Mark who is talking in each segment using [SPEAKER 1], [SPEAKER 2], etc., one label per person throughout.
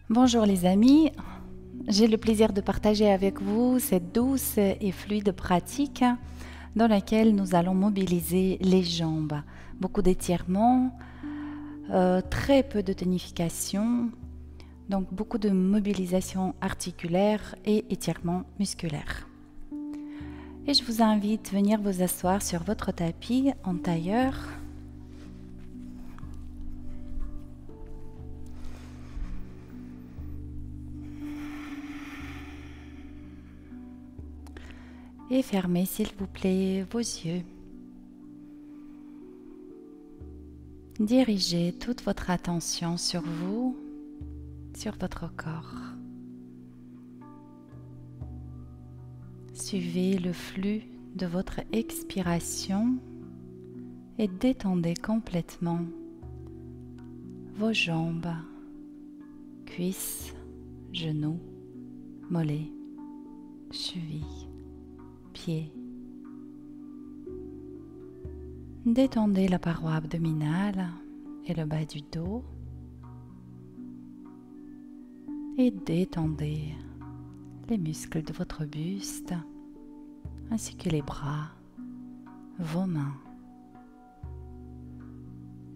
[SPEAKER 1] Bonjour les amis, j'ai le plaisir de partager avec vous cette douce et fluide pratique dans laquelle nous allons mobiliser les jambes. Beaucoup d'étirements, très peu de tonification, donc beaucoup de mobilisation articulaire et étirements musculaires. Et je vous invite à venir vous asseoir sur votre tapis en tailleur. Et fermez s'il vous plaît vos yeux. Dirigez toute votre attention sur vous, sur votre corps. Suivez le flux de votre expiration et détendez complètement vos jambes, cuisses, genoux, mollets, chevilles, pieds. Détendez la paroi abdominale et le bas du dos et détendez les muscles de votre buste ainsi que les bras, vos mains.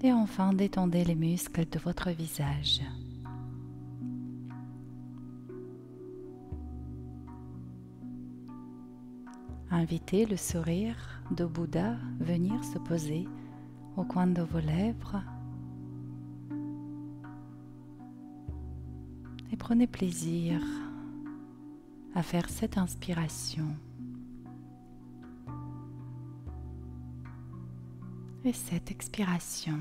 [SPEAKER 1] Et enfin, détendez les muscles de votre visage. Invitez le sourire de Bouddha à venir se poser au coin de vos lèvres et prenez plaisir à faire cette inspiration et cette expiration.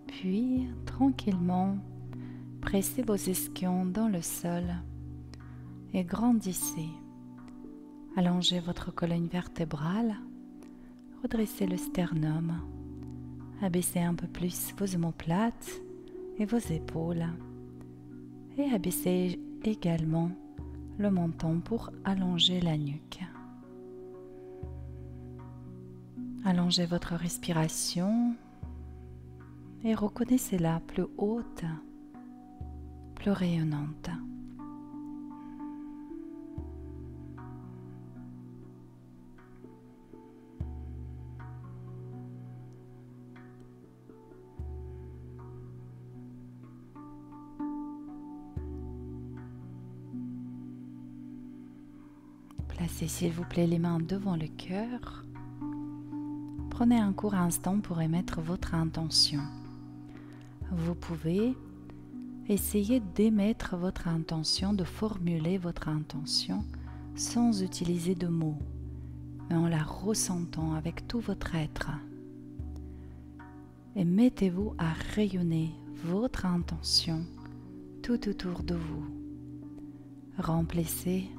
[SPEAKER 1] Puis, tranquillement, pressez vos ischions dans le sol et grandissez. Allongez votre colonne vertébrale, redressez le sternum, abaissez un peu plus vos omoplates et vos épaules et abaissez également le menton pour allonger la nuque. Allongez votre respiration et reconnaissez-la plus haute, plus rayonnante. Placez s'il vous plaît les mains devant le cœur. Prenez un court instant pour émettre votre intention. Vous pouvez essayer d'émettre votre intention, de formuler votre intention sans utiliser de mots, mais en la ressentant avec tout votre être. Et mettez-vous à rayonner votre intention tout autour de vous. Remplissez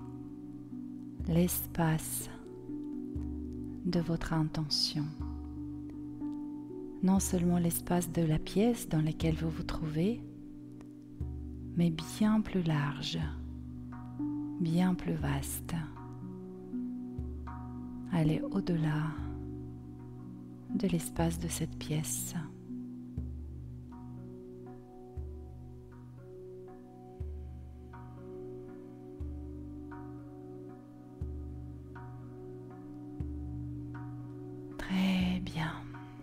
[SPEAKER 1] l'espace de votre intention. Non seulement l'espace de la pièce dans laquelle vous vous trouvez, mais bien plus large, bien plus vaste. Allez au-delà de l'espace de cette pièce. Très bien.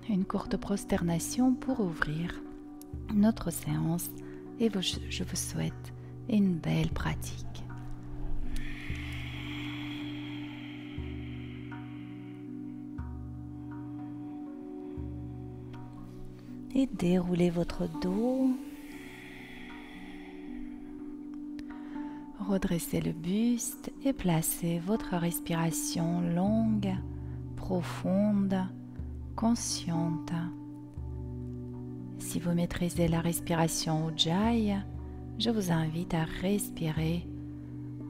[SPEAKER 1] Une courte prosternation pour ouvrir notre séance et je vous souhaite une belle pratique. Et déroulez votre dos. Redressez le buste et placez votre respiration longue, profonde, consciente. Si vous maîtrisez la respiration Ujjayi, je vous invite à respirer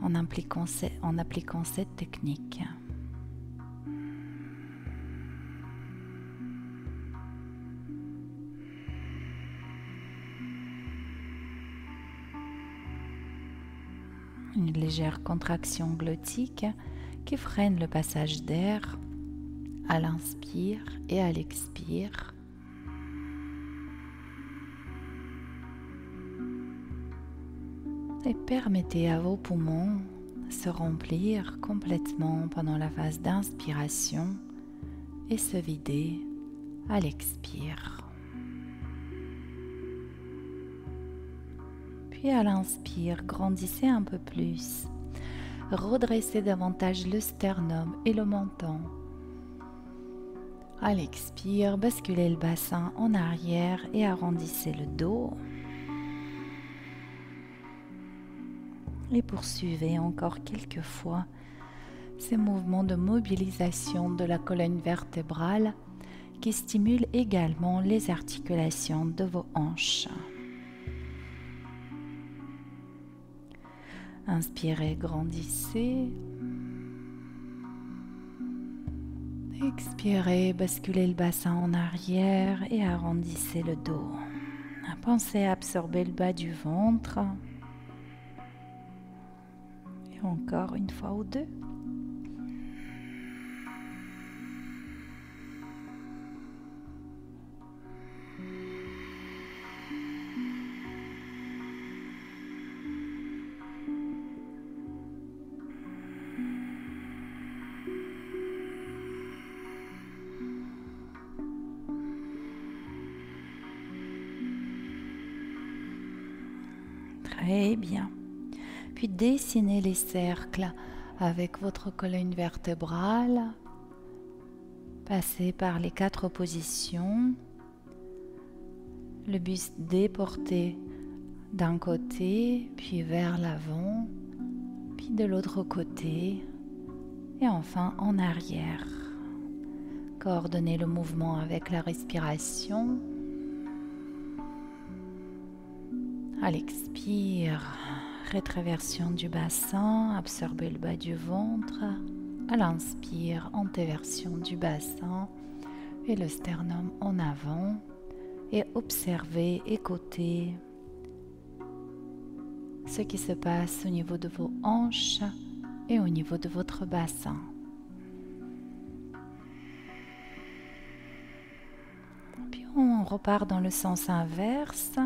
[SPEAKER 1] en appliquant cette technique. une légère contraction glottique qui freine le passage d'air à l'inspire et à l'expire. Et permettez à vos poumons se remplir complètement pendant la phase d'inspiration et se vider à l'expire. Puis à l'inspire, grandissez un peu plus. Redressez davantage le sternum et le menton. À l'expire, basculez le bassin en arrière et arrondissez le dos. Et poursuivez encore quelques fois ces mouvements de mobilisation de la colonne vertébrale qui stimulent également les articulations de vos hanches. Inspirez, grandissez. Expirez, basculez le bassin en arrière et arrondissez le dos. Pensez à absorber le bas du ventre. Et encore une fois ou deux. Très bien. Puis dessinez les cercles avec votre colonne vertébrale. Passez par les 4 positions. Le buste déporté d'un côté, puis vers l'avant, puis de l'autre côté, et enfin en arrière. Coordonnez le mouvement avec la respiration. À l'expire, rétroversion du bassin, absorbez le bas du ventre. À l'inspire, antéversion du bassin et le sternum en avant. Et observez, écoutez ce qui se passe au niveau de vos hanches et au niveau de votre bassin. Puis on repart dans le sens inverse.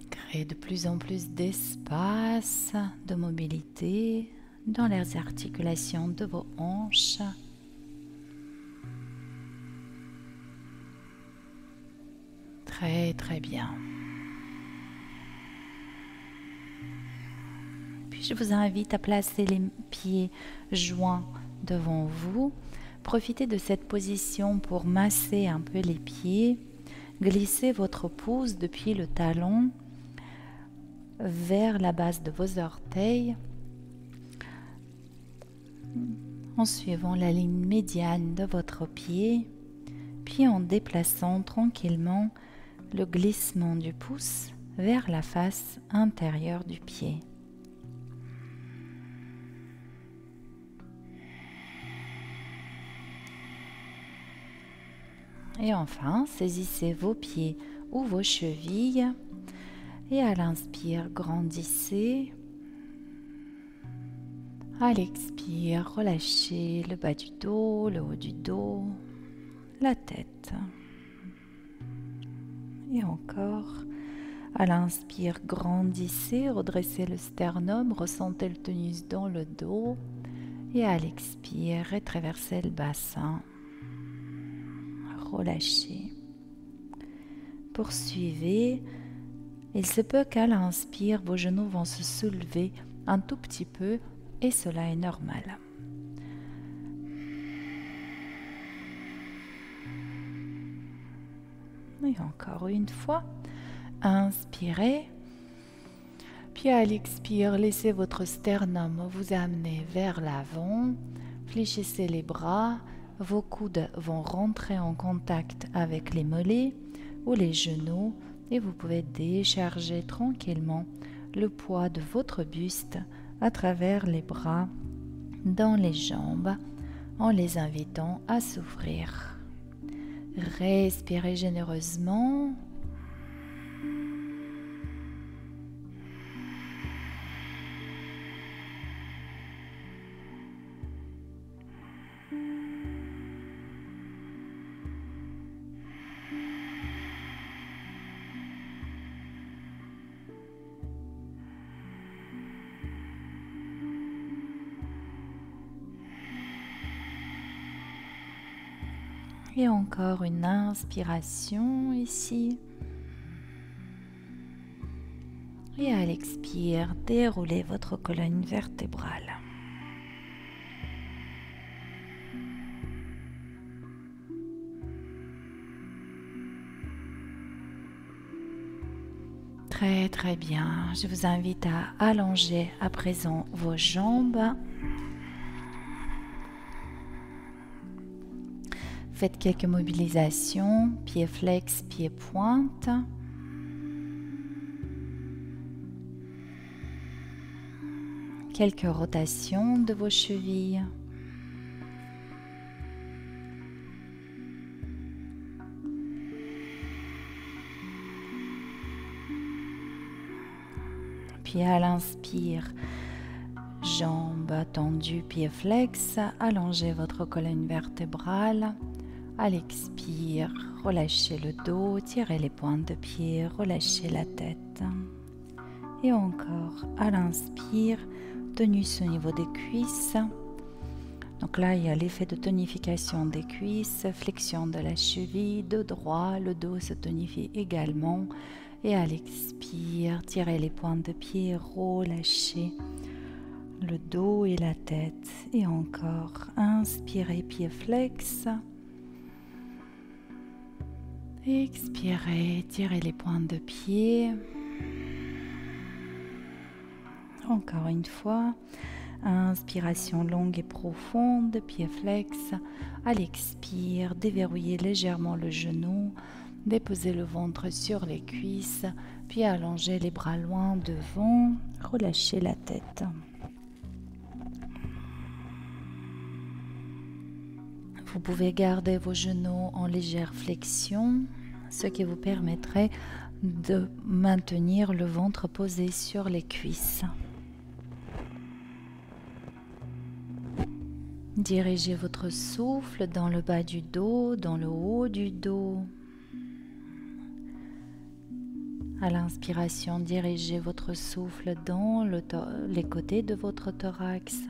[SPEAKER 1] Créez de plus en plus d'espace, de mobilité dans les articulations de vos hanches. Très très bien. Puis je vous invite à placer les pieds joints devant vous. Profitez de cette position pour masser un peu les pieds. Glissez votre pouce depuis le talon vers la base de vos orteils en suivant la ligne médiane de votre pied, puis en déplaçant tranquillement le glissement du pouce vers la face intérieure du pied. Et enfin, saisissez vos pieds ou vos chevilles et à l'inspire, grandissez. À l'expire, relâchez le bas du dos, le haut du dos, la tête. Et encore, à l'inspire, grandissez, redressez le sternum, ressentez le tonus dans le dos. Et à l'expire, rétraversez le bassin. Relâchez. Poursuivez. Il se peut qu'à l'inspire, vos genoux vont se soulever un tout petit peu et cela est normal. Et encore une fois, inspirez. Puis à l'expire, laissez votre sternum vous amener vers l'avant. Fléchissez les bras, Vos coudes vont rentrer en contact avec les mollets ou les genoux et vous pouvez décharger tranquillement le poids de votre buste à travers les bras, dans les jambes, en les invitant à s'ouvrir. Respirez généreusement. Et encore une inspiration ici. Et à l'expire, déroulez votre colonne vertébrale. Très très bien. Je vous invite à allonger à présent vos jambes. Faites quelques mobilisations, pieds flex, pieds pointe. Quelques rotations de vos chevilles. Puis à l'inspire, jambes tendues, pieds flex, allongez votre colonne vertébrale. À l'expire, relâchez le dos, tirez les pointes de pied, relâchez la tête. Et encore, à l'inspire, tonus au niveau des cuisses. Donc là, il y a l'effet de tonification des cuisses, flexion de la cheville, dos droit, le dos se tonifie également. Et à l'expire, tirez les pointes de pied, relâchez le dos et la tête. Et encore, inspirez, pied flex. Expirez, tirez les pointes de pied. Encore une fois, inspiration longue et profonde, pied flex. À l'expire, déverrouillez légèrement le genou, déposez le ventre sur les cuisses, puis allongez les bras loin devant, relâchez la tête. Vous pouvez garder vos genoux en légère flexion, ce qui vous permettrait de maintenir le ventre posé sur les cuisses. Dirigez votre souffle dans le bas du dos, dans le haut du dos. À l'inspiration, dirigez votre souffle dans les côtés de votre thorax.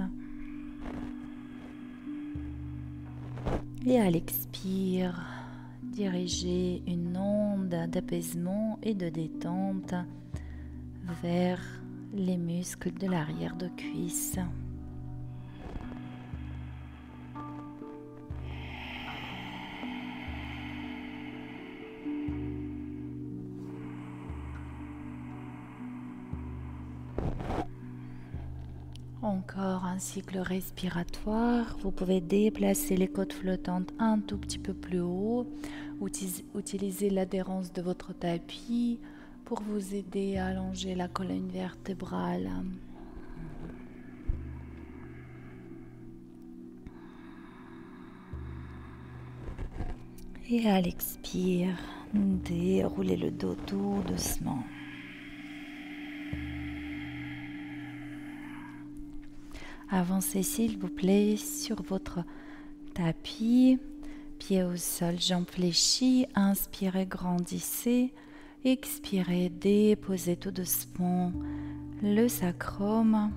[SPEAKER 1] Et à l'expire, dirigez une onde d'apaisement et de détente vers les muscles de l'arrière de cuisse. Encore un cycle respiratoire. Vous pouvez déplacer les côtes flottantes un tout petit peu plus haut. Utilisez l'adhérence de votre tapis pour vous aider à allonger la colonne vertébrale. Et à l'expire, déroulez le dos tout doucement. Avancez s'il vous plaît sur votre tapis, pieds au sol, jambes fléchies, inspirez, grandissez, expirez, déposez tout doucement le sacrum,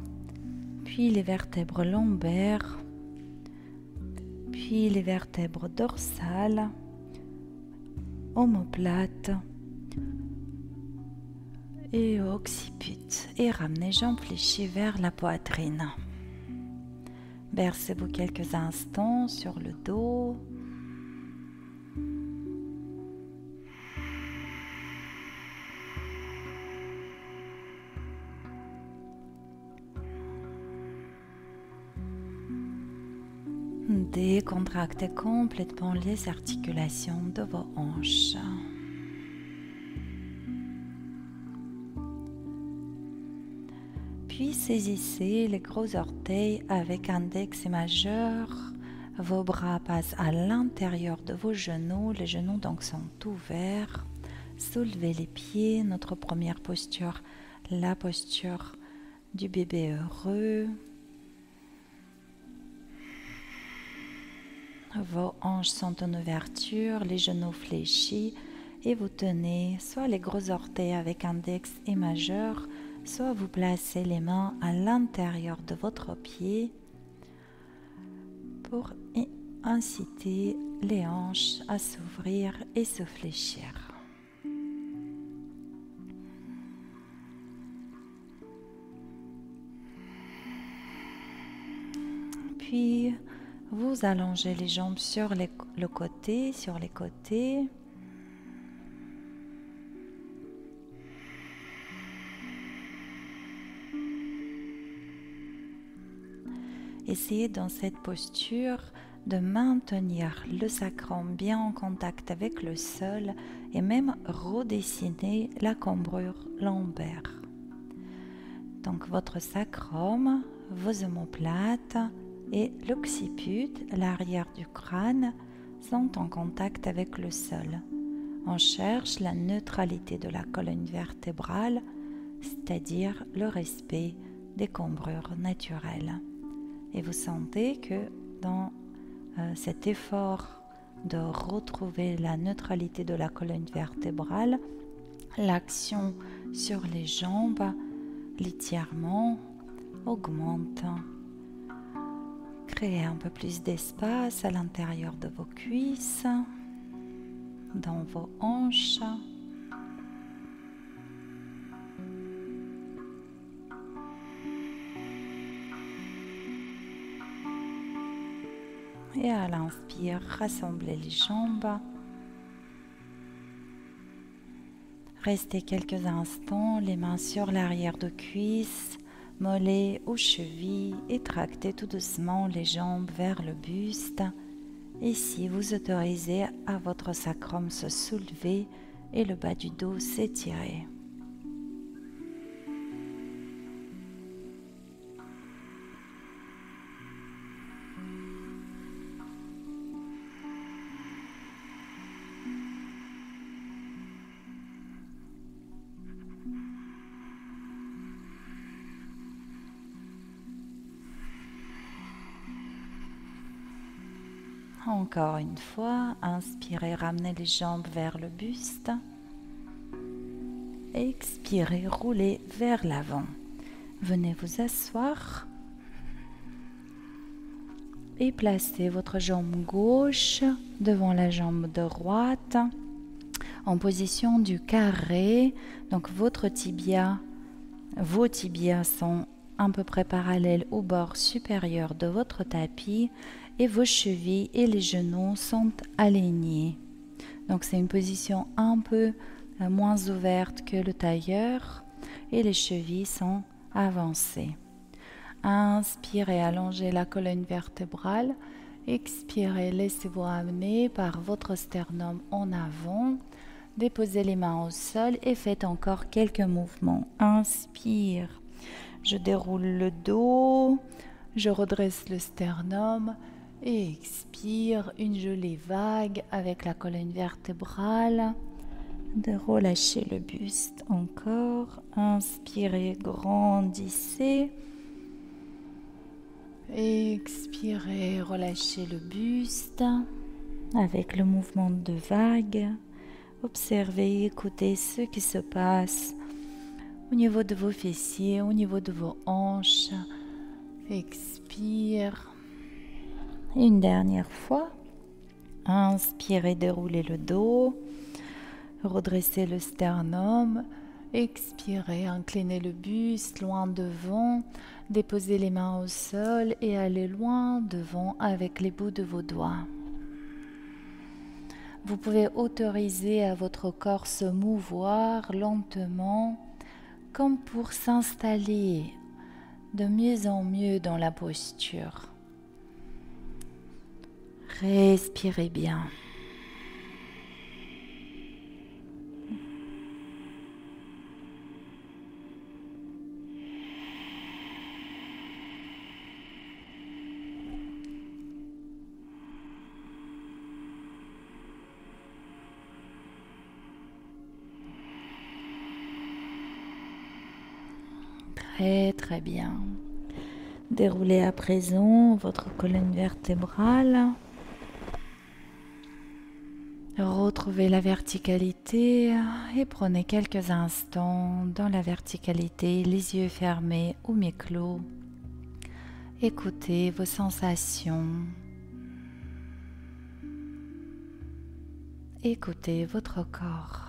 [SPEAKER 1] puis les vertèbres lombaires, puis les vertèbres dorsales, omoplate et occiput, et ramenez jambes fléchies vers la poitrine. Bercez-vous quelques instants sur le dos. décontractez complètement les articulations de vos hanches. Puis saisissez les gros orteils avec index et majeur. Vos bras passent à l'intérieur de vos genoux. Les genoux donc sont ouverts. Soulevez les pieds. Notre première posture, la posture du bébé heureux. Vos hanches sont en ouverture, les genoux fléchis et vous tenez soit les gros orteils avec index et majeur, soit vous placez les mains à l'intérieur de votre pied pour inciter les hanches à s'ouvrir et se fléchir. Puis, vous allongez les jambes sur les côtés. Essayez dans cette posture de maintenir le sacrum bien en contact avec le sol et même redessiner la cambrure lombaire. Donc votre sacrum, vos omoplates et l'occiput, l'arrière du crâne, sont en contact avec le sol. On cherche la neutralité de la colonne vertébrale, c'est-à-dire le respect des cambrures naturelles. Et vous sentez que dans cet effort de retrouver la neutralité de la colonne vertébrale, l'action sur les jambes, l'étirement augmente. Créez un peu plus d'espace à l'intérieur de vos cuisses, dans vos hanches. Et à l'inspire, rassemblez les jambes. Restez quelques instants, les mains sur l'arrière de cuisse, mollets ou chevilles, et tractez tout doucement les jambes vers le buste. Ici, vous autorisez à votre sacrum se soulever et le bas du dos s'étirer. Encore une fois, inspirez, ramenez les jambes vers le buste. Expirez, roulez vers l'avant. Venez vous asseoir et placez votre jambe gauche devant la jambe droite en position du carré. Donc vos tibias sont à peu près parallèles au bord supérieur de votre tapis et vos chevilles et les genoux sont alignés. Donc c'est une position un peu moins ouverte que le tailleur et les chevilles sont avancées. Inspirez, allongez la colonne vertébrale. Expirez, laissez-vous amener par votre sternum en avant. Déposez les mains au sol et faites encore quelques mouvements. Inspire, je déroule le dos, je redresse le sternum et expire, une jolie vague avec la colonne vertébrale. De relâcher le buste encore. Inspirez, grandissez. Expirez, relâchez le buste avec le mouvement de vague. Observez, écoutez ce qui se passe au niveau de vos fessiers, au niveau de vos hanches. Expire. Et une dernière fois. Inspirez, déroulez le dos. Redressez le sternum. Expirez, inclinez le buste loin devant. Déposez les mains au sol et allez loin devant avec les bouts de vos doigts. Vous pouvez autoriser à votre corps se mouvoir lentement, comme pour s'installer de mieux en mieux dans la posture. Respirez bien. Très très bien. Déroulez à présent votre colonne vertébrale. Retrouvez la verticalité et prenez quelques instants dans la verticalité, les yeux fermés ou mi-clos. Écoutez vos sensations. Écoutez votre corps.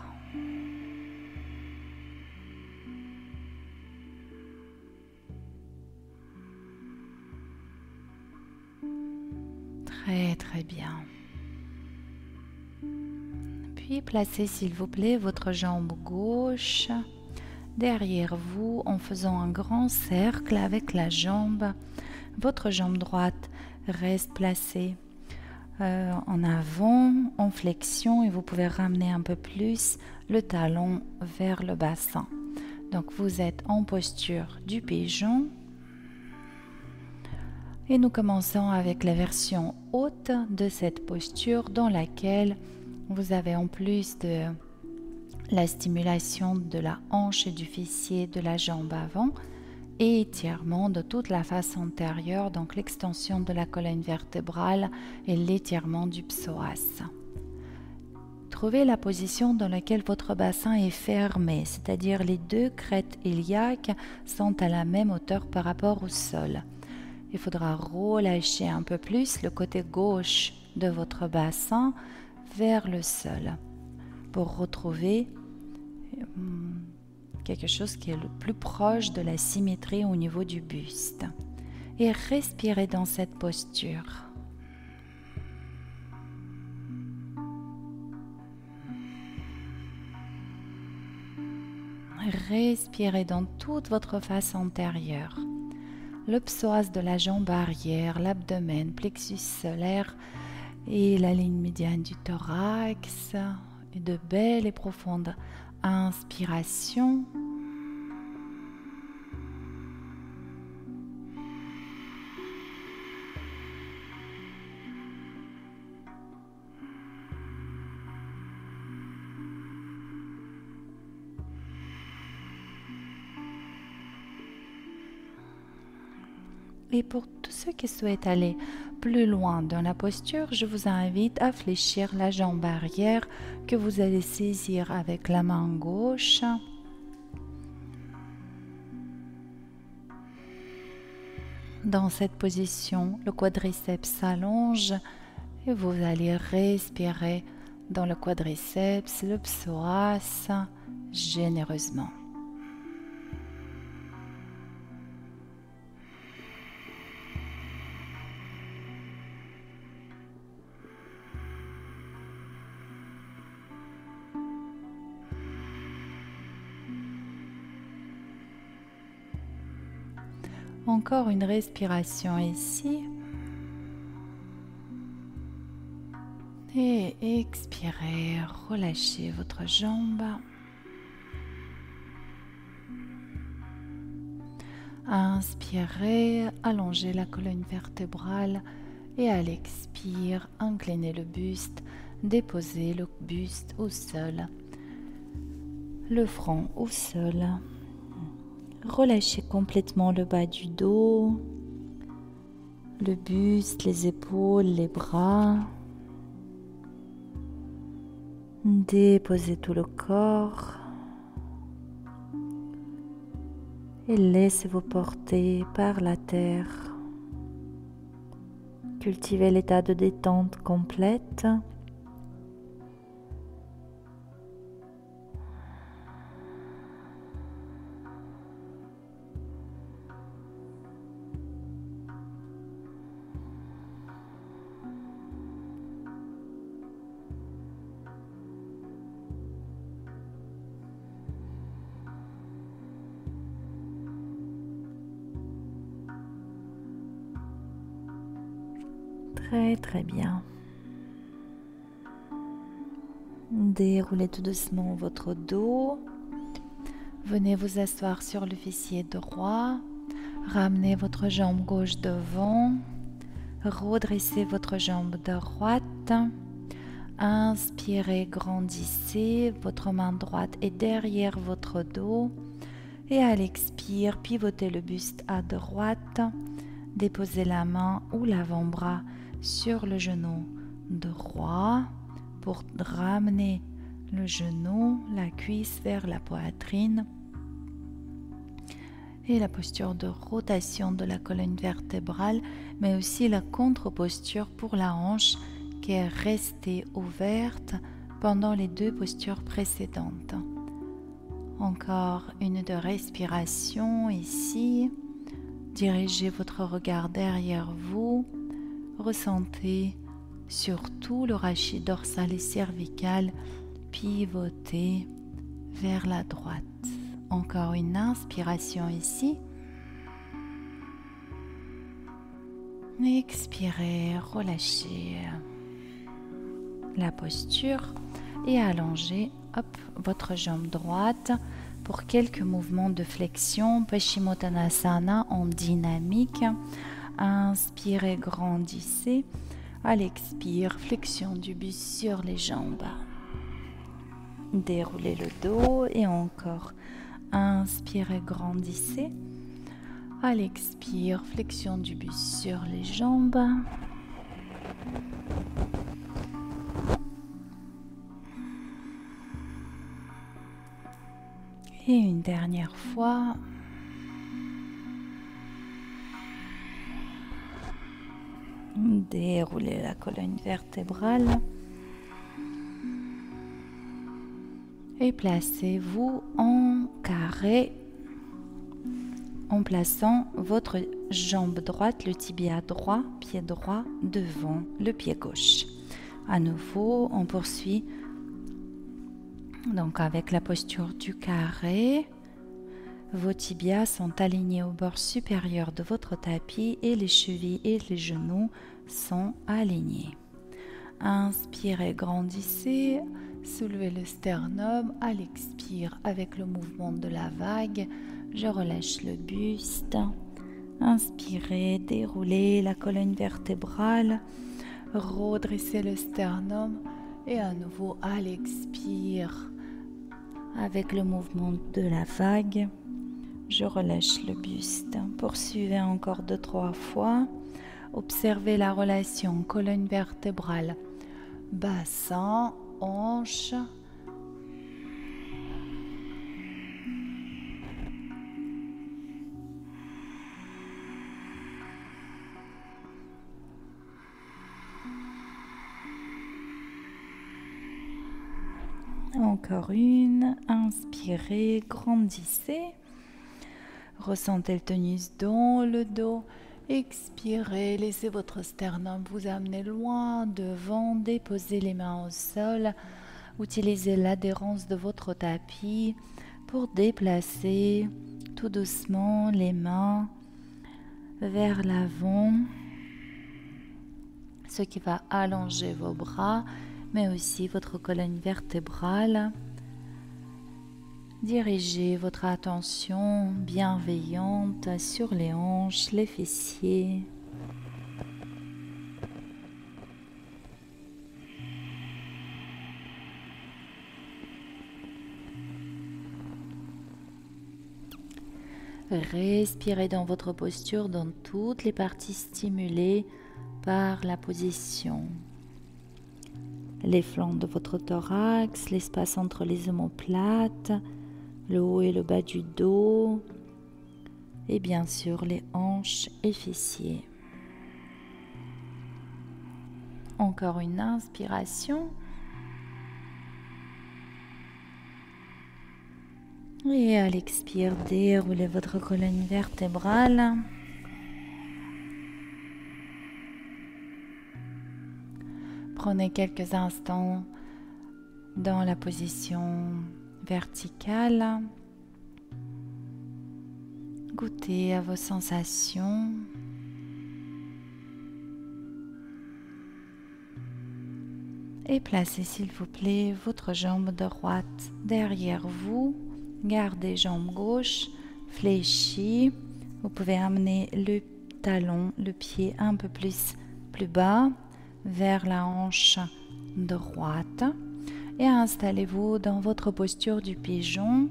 [SPEAKER 1] Très très bien. Puis placez s'il vous plaît votre jambe gauche derrière vous en faisant un grand cercle avec la jambe. Votre jambe droite reste placée en avant, en flexion, et vous pouvez ramener un peu plus le talon vers le bassin. Donc vous êtes en posture du pigeon. Et nous commençons avec la version haute de cette posture dans laquelle vous avez en plus de la stimulation de la hanche et du fessier de la jambe avant et étirement de toute la face antérieure, donc l'extension de la colonne vertébrale et l'étirement du psoas. Trouvez la position dans laquelle votre bassin est fermé, c'est-à-dire les deux crêtes iliaques sont à la même hauteur par rapport au sol. Il faudra relâcher un peu plus le côté gauche de votre bassin vers le sol pour retrouver quelque chose qui est le plus proche de la symétrie au niveau du buste. Et respirez dans cette posture. Respirez dans toute votre face antérieure. Le psoas de la jambe arrière, l'abdomen, plexus solaire et la ligne médiane du thorax. Et de belles et profondes inspirations. Et pour tous ceux qui souhaitent aller plus loin dans la posture, je vous invite à fléchir la jambe arrière que vous allez saisir avec la main gauche. Dans cette position, le quadriceps s'allonge et vous allez respirer dans le quadriceps, le psoas, généreusement. Encore une respiration ici. Et expirez, relâchez votre jambe. Inspirez, allongez la colonne vertébrale et à l'expire, inclinez le buste, déposez le buste au sol, le front au sol. Relâchez complètement le bas du dos, le buste, les épaules, les bras. Déposez tout le corps et laissez-vous porter par la terre. Cultivez l'état de détente complète. Très très bien. Déroulez tout doucement votre dos. Venez vous asseoir sur le fessier droit. Ramenez votre jambe gauche devant. Redressez votre jambe droite. Inspirez, grandissez. Votre main droite est derrière votre dos. Et à l'expire, pivotez le buste à droite. Déposez la main ou l'avant-bras sur le genou droit pour ramener le genou, la cuisse vers la poitrine. Et la posture de rotation de la colonne vertébrale, mais aussi la contre-posture pour la hanche qui est restée ouverte pendant les deux postures précédentes. Encore une de respiration ici. Dirigez votre regard derrière vous. Ressentez surtout le rachis dorsal et cervical pivoter vers la droite. Encore une inspiration ici. Expirez, relâchez la posture et allongez votre jambe droite pour quelques mouvements de flexion. Paschimottanasana en dynamique. Inspirez, grandissez. À l'expire, flexion du buste sur les jambes. Déroulez le dos et encore. Inspirez, grandissez. À l'expire, flexion du buste sur les jambes. Et une dernière fois. Déroulez la colonne vertébrale. Et placez-vous en carré en plaçant votre jambe droite, le tibia droit, pied droit devant le pied gauche. À nouveau, on poursuit donc avec la posture du carré. Vos tibias sont alignés au bord supérieur de votre tapis et les chevilles et les genoux sont alignés. Inspirez, grandissez, soulevez le sternum. À l'expire, avec le mouvement de la vague, je relâche le buste. Inspirez, déroulez la colonne vertébrale, redressez le sternum et à nouveau à l'expire, avec le mouvement de la vague, je relâche le buste. Poursuivez encore 2-3 fois. Observez la relation colonne vertébrale, bassin, hanche. Encore une. Inspirez, grandissez. Ressentez le tonus dans le dos. Expirez, laissez votre sternum vous amener loin devant. Déposez les mains au sol. Utilisez l'adhérence de votre tapis pour déplacer tout doucement les mains vers l'avant, ce qui va allonger vos bras, mais aussi votre colonne vertébrale. Dirigez votre attention bienveillante sur les hanches, les fessiers. Respirez dans votre posture dans toutes les parties stimulées par la position. Les flancs de votre thorax, l'espace entre les omoplates, le haut et le bas du dos et bien sûr les hanches et fessiers. Encore une inspiration. Et à l'expire, déroulez votre colonne vertébrale. Prenez quelques instants dans la position verticale. Goûtez à vos sensations. Et placez s'il vous plaît votre jambe droite derrière vous. Gardez jambe gauche fléchie. Vous pouvez amener le talon, le pied un peu plus bas vers la hanche droite. Et installez-vous dans votre posture du pigeon.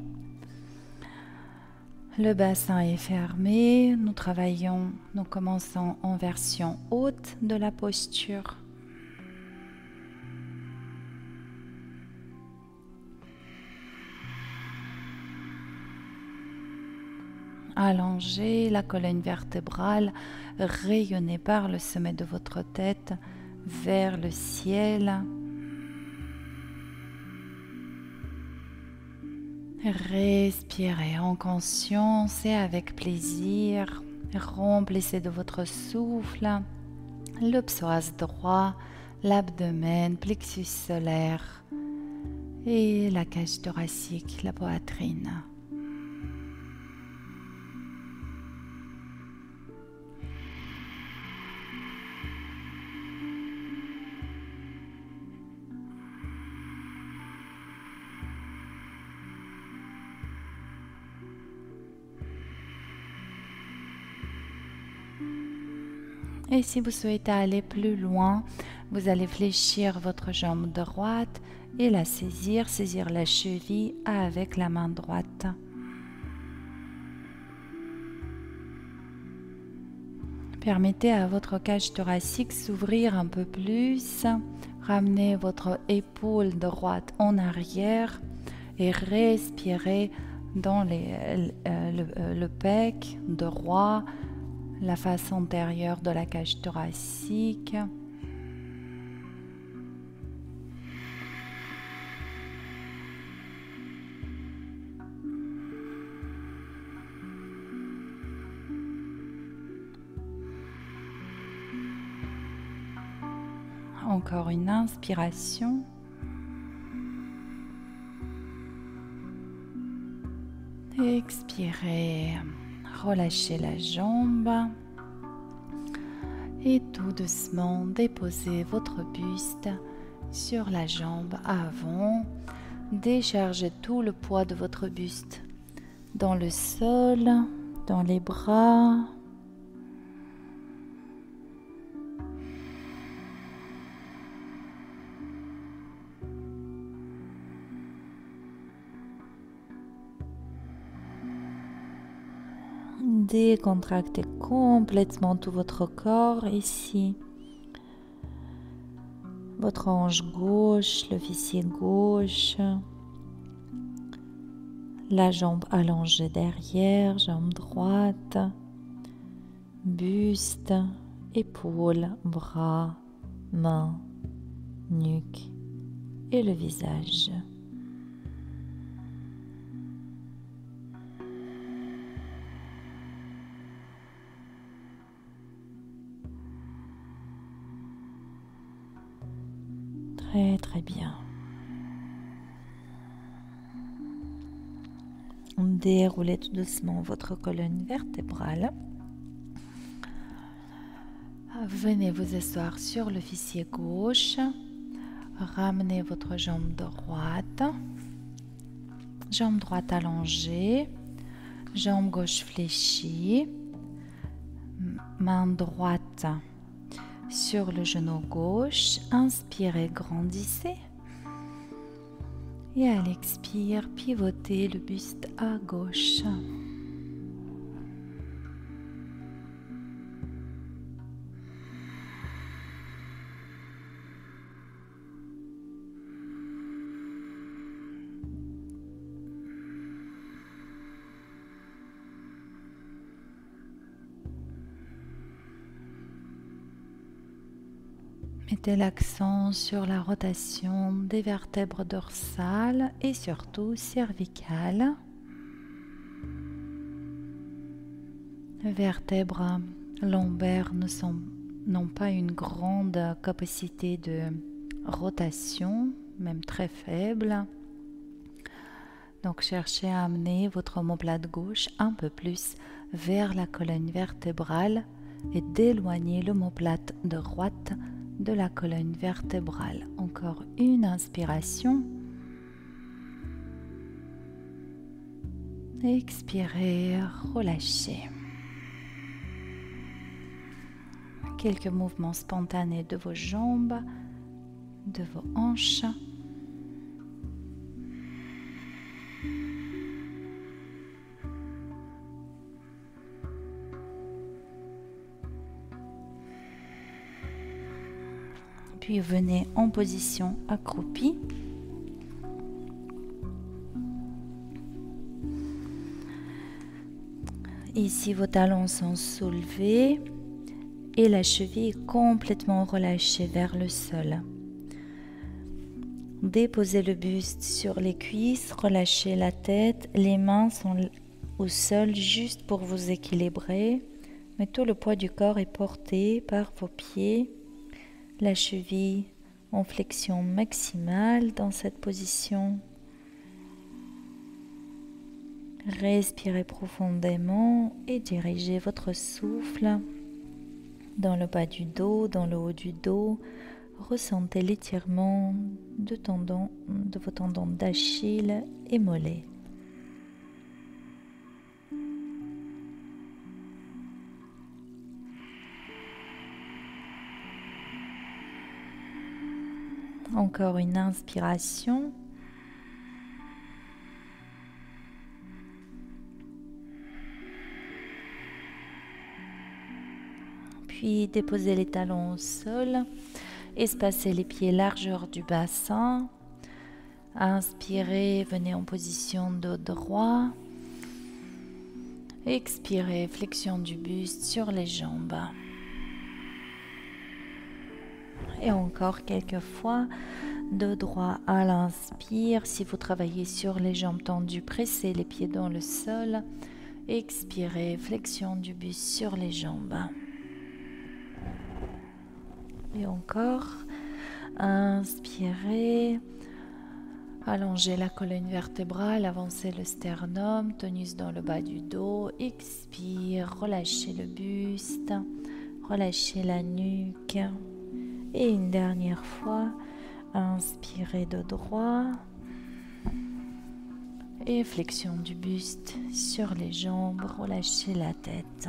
[SPEAKER 1] Le bassin est fermé. Nous commençons en version haute de la posture. Allongez la colonne vertébrale, rayonnez par le sommet de votre tête vers le ciel. Respirez en conscience et avec plaisir. Remplissez de votre souffle le psoas droit, l'abdomen, plexus solaire et la cage thoracique, la poitrine. Et si vous souhaitez aller plus loin, vous allez fléchir votre jambe droite et la saisir la cheville avec la main droite. Permettez à votre cage thoracique s'ouvrir un peu plus. Ramenez votre épaule droite en arrière et respirez dans le pec droit, la face antérieure de la cage thoracique. Encore une inspiration. Expirez. Relâchez la jambe et tout doucement déposez votre buste sur la jambe avant. Déchargez tout le poids de votre buste dans le sol, dans les bras. Décontractez complètement tout votre corps ici. Votre hanche gauche, le fessier gauche, la jambe allongée derrière, jambe droite, buste, épaules, bras, mains, nuque et le visage. Très très bien. Déroulez tout doucement votre colonne vertébrale. Venez vous asseoir sur le fessier gauche. Ramenez votre jambe droite. Jambe droite allongée. Jambe gauche fléchie. Main droite sur le genou gauche. Inspirez, grandissez. Et à l'expire, pivotez le buste à gauche. Mettez l'accent sur la rotation des vertèbres dorsales et surtout cervicales. Les vertèbres lombaires n'ont pas une grande capacité de rotation, même très faible. Donc cherchez à amener votre omoplate gauche un peu plus vers la colonne vertébrale et d'éloigner l'omoplate droite de la colonne vertébrale. Encore une inspiration. Expirez, relâchez. Quelques mouvements spontanés de vos jambes, de vos hanches. Puis venez en position accroupie. Ici, vos talons sont soulevés et la cheville est complètement relâchée vers le sol. Déposez le buste sur les cuisses, relâchez la tête, les mains sont au sol juste pour vous équilibrer, mais tout le poids du corps est porté par vos pieds, la cheville en flexion maximale dans cette position. Respirez profondément et dirigez votre souffle dans le bas du dos, dans le haut du dos. Ressentez l'étirement de vos tendons d'Achille et mollets. Encore une inspiration. Puis déposez les talons au sol, espacez les pieds largeur du bassin. Inspirez, venez en position dos droit. Expirez, flexion du buste sur les jambes. Et encore quelques fois, dos droit à l'inspire. Si vous travaillez sur les jambes tendues, pressez les pieds dans le sol. Expirez, flexion du buste sur les jambes. Et encore, inspirez, allongez la colonne vertébrale, avancez le sternum, tonus dans le bas du dos, expire, relâchez le buste, relâchez la nuque. Et une dernière fois, inspirez de droit et flexion du buste sur les jambes, relâchez la tête.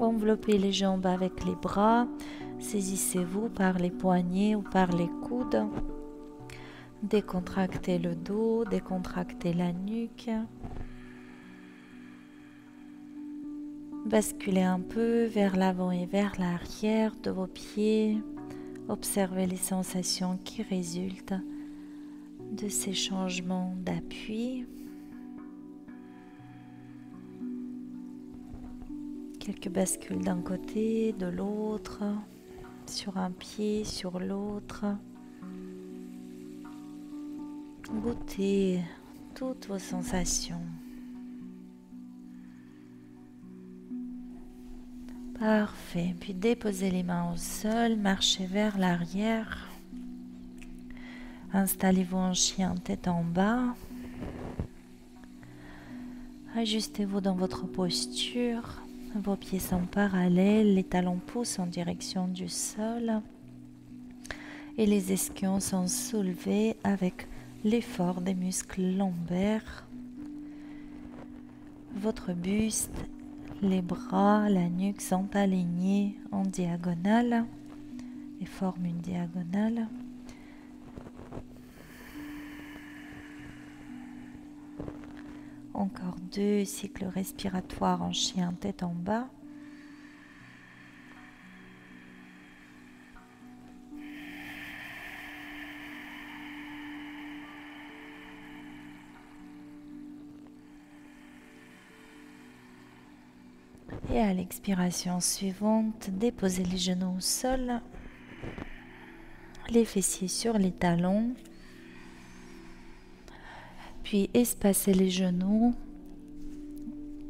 [SPEAKER 1] Enveloppez les jambes avec les bras. Saisissez-vous par les poignets ou par les coudes. Décontractez le dos, décontractez la nuque. Basculez un peu vers l'avant et vers l'arrière de vos pieds. Observez les sensations qui résultent de ces changements d'appui. Quelques bascules d'un côté, de l'autre, sur un pied, sur l'autre. Goûtez toutes vos sensations. Parfait. Puis déposez les mains au sol, marchez vers l'arrière. Installez-vous en chien tête en bas. Ajustez-vous dans votre posture. Vos pieds sont parallèles, les talons poussent en direction du sol et les ischions sont soulevés avec l'effort des muscles lombaires. Votre buste, les bras, la nuque sont alignés en diagonale et forment une diagonale. Encore 2 cycles respiratoires en chien tête en bas. Et à l'expiration suivante, déposez les genoux au sol, les fessiers sur les talons. Puis espacez les genoux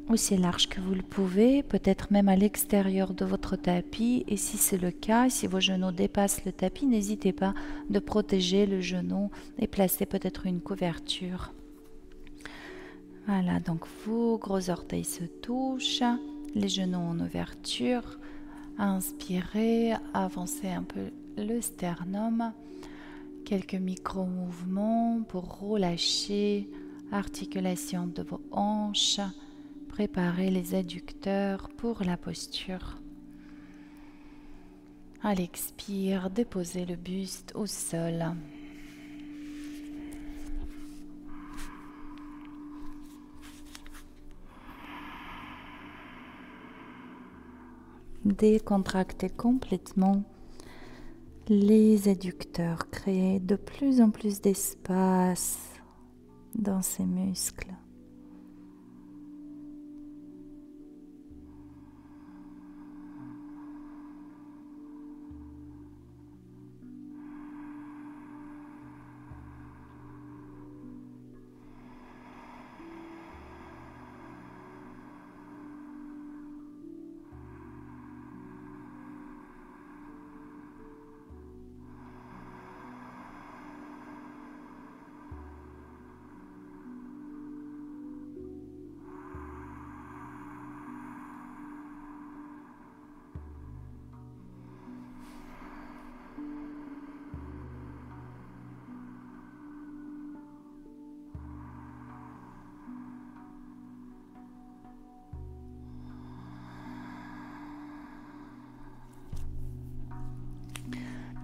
[SPEAKER 1] aussi large que vous le pouvez, peut-être même à l'extérieur de votre tapis. Et si c'est le cas, si vos genoux dépassent le tapis, n'hésitez pas de protéger le genou et placer peut-être une couverture. Voilà, donc vos gros orteils se touchent, les genoux en ouverture. Inspirez, avancez un peu le sternum. Quelques micro-mouvements pour relâcher l'articulation de vos hanches. Préparez les adducteurs pour la posture. À l'expire, déposez le buste au sol. Décontractez complètement les adducteurs, créez de plus en plus d'espace dans ces muscles.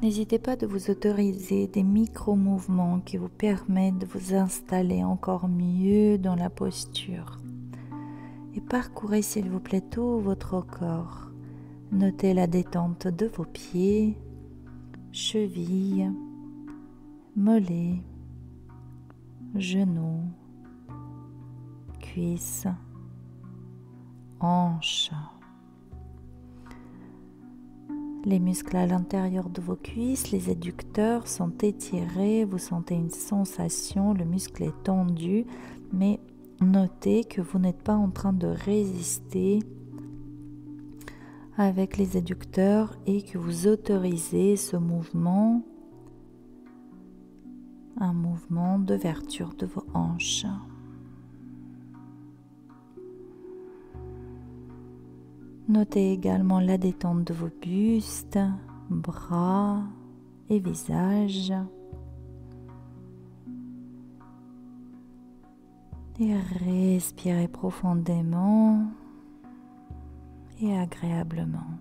[SPEAKER 1] N'hésitez pas de vous autoriser des micro-mouvements qui vous permettent de vous installer encore mieux dans la posture. Et parcourez s'il vous plaît tout votre corps. Notez la détente de vos pieds, chevilles, mollets, genoux, cuisses, hanches. Les muscles à l'intérieur de vos cuisses, les adducteurs sont étirés, vous sentez une sensation, le muscle est tendu, mais notez que vous n'êtes pas en train de résister avec les adducteurs et que vous autorisez ce mouvement, un mouvement d'ouverture de vos hanches. Notez également la détente de vos bustes, bras et visage. Et respirez profondément et agréablement.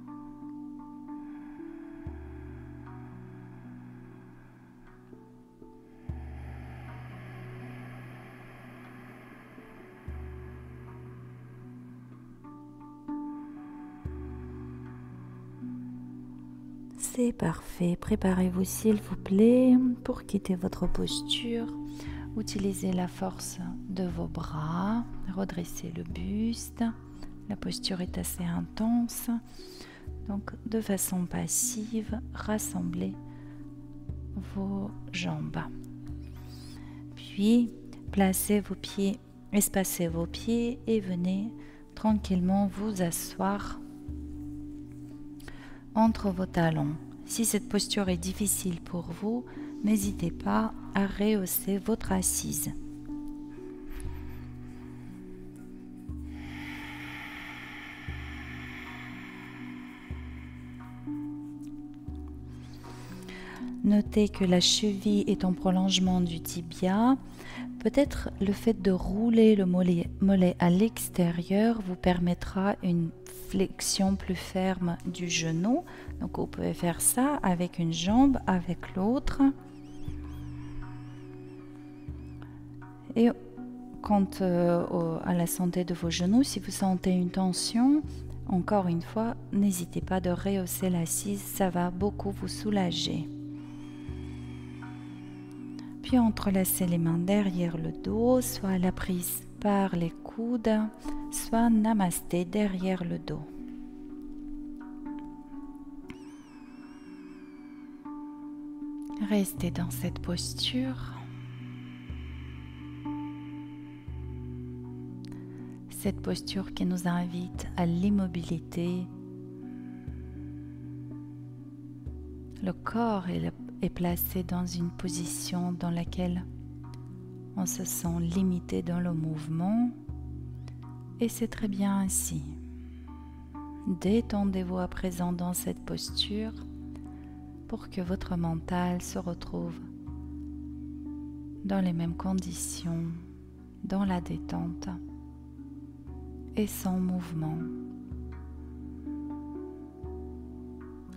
[SPEAKER 1] C'est parfait. Préparez-vous s'il vous plaît pour quitter votre posture. Utilisez la force de vos bras. Redressez le buste. La posture est assez intense. Donc, de façon passive, rassemblez vos jambes. Puis, placez vos pieds, espacez vos pieds et venez tranquillement vous asseoir entre vos talons. Si cette posture est difficile pour vous, n'hésitez pas à rehausser votre assise. Notez que la cheville est en prolongement du tibia. Peut-être le fait de rouler le mollet à l'extérieur vous permettra une flexion plus ferme du genou. Donc vous pouvez faire ça avec une jambe, avec l'autre. Et quant à la santé de vos genoux, si vous sentez une tension, encore une fois, n'hésitez pas de rehausser l'assise, ça va beaucoup vous soulager. Puis entrelacez les mains derrière le dos, soit à la prise par les coudes, soit namasté derrière le dos. Restez dans cette posture. Cette posture qui nous invite à l'immobilité. Le corps est placé dans une position dans laquelle on se sent limité dans le mouvement et c'est très bien ainsi. Détendez-vous à présent dans cette posture pour que votre mental se retrouve dans les mêmes conditions, dans la détente et sans mouvement.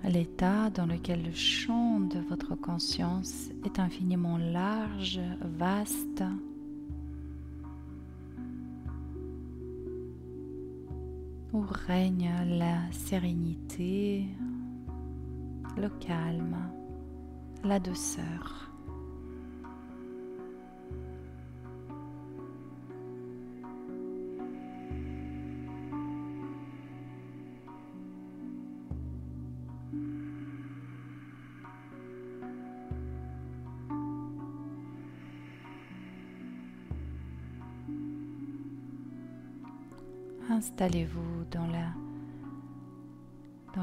[SPEAKER 1] L'état dans lequel le champ de votre conscience est infiniment large, vaste, où règne la sérénité, le calme, la douceur. Installez-vous dans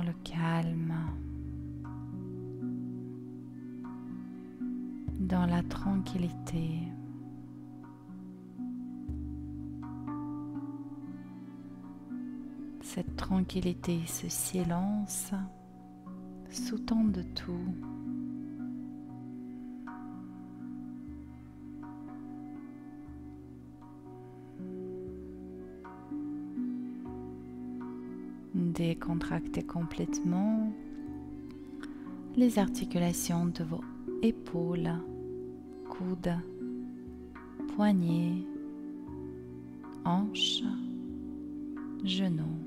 [SPEAKER 1] le calme, dans la tranquillité. Cette tranquillité, ce silence sous-tend de tout. Décontractez complètement les articulations de vos épaules, coudes, poignets, hanches, genoux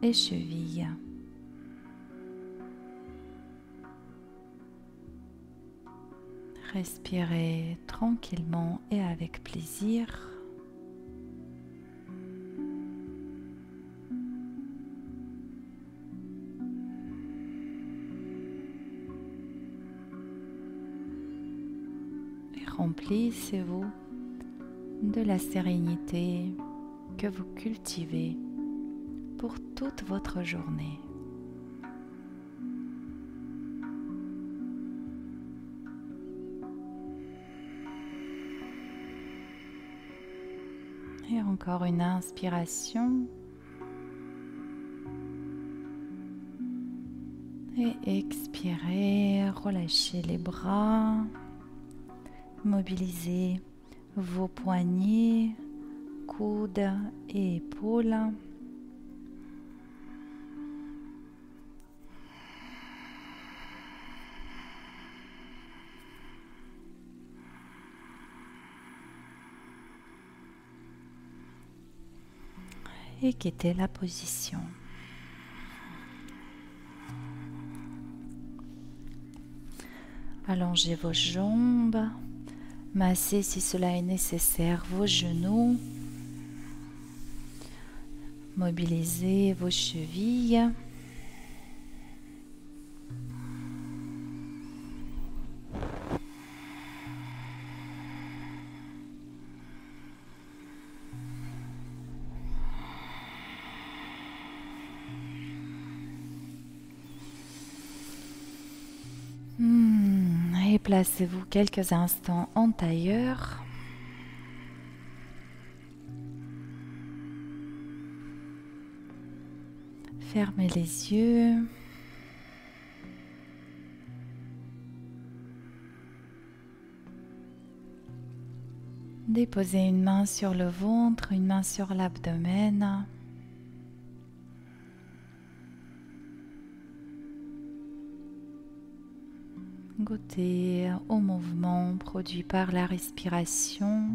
[SPEAKER 1] et chevilles. Respirez tranquillement et avec plaisir. Remplissez-vous de la sérénité que vous cultivez pour toute votre journée. Et encore une inspiration. Et expirez, relâchez les bras. Mobilisez vos poignets, coudes et épaules. Et quittez la position. Allongez vos jambes. Massez si cela est nécessaire vos genoux. Mobilisez vos chevilles. Et placez-vous quelques instants en tailleur. Fermez les yeux. Déposez une main sur le ventre, une main sur l'abdomen. Goûtez au mouvement produit par la respiration.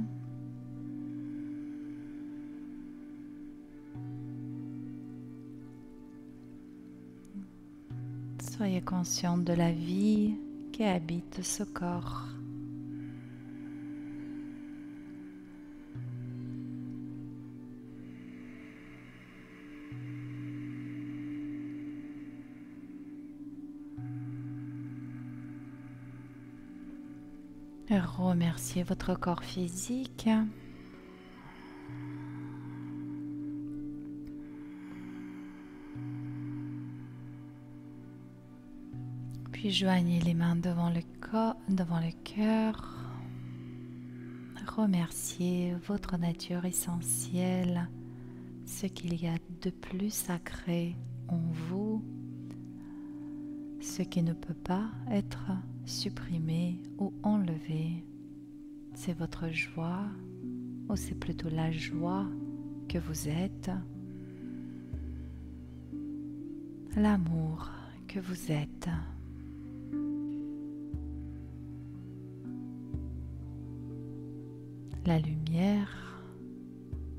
[SPEAKER 1] Soyez consciente de la vie qui habite ce corps. Remerciez votre corps physique. Puis joignez les mains devant le cœur. Remerciez votre nature essentielle, ce qu'il y a de plus sacré en vous, ce qui ne peut pas être supprimé ou enlevé. C'est votre joie, ou c'est plutôt la joie que vous êtes, l'amour que vous êtes. La lumière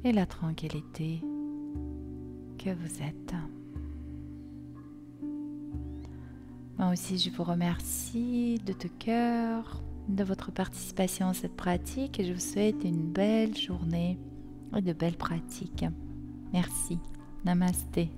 [SPEAKER 1] et la tranquillité que vous êtes. Moi aussi, je vous remercie de tout cœur de votre participation à cette pratique et je vous souhaite une belle journée et de belles pratiques. Merci. Namasté.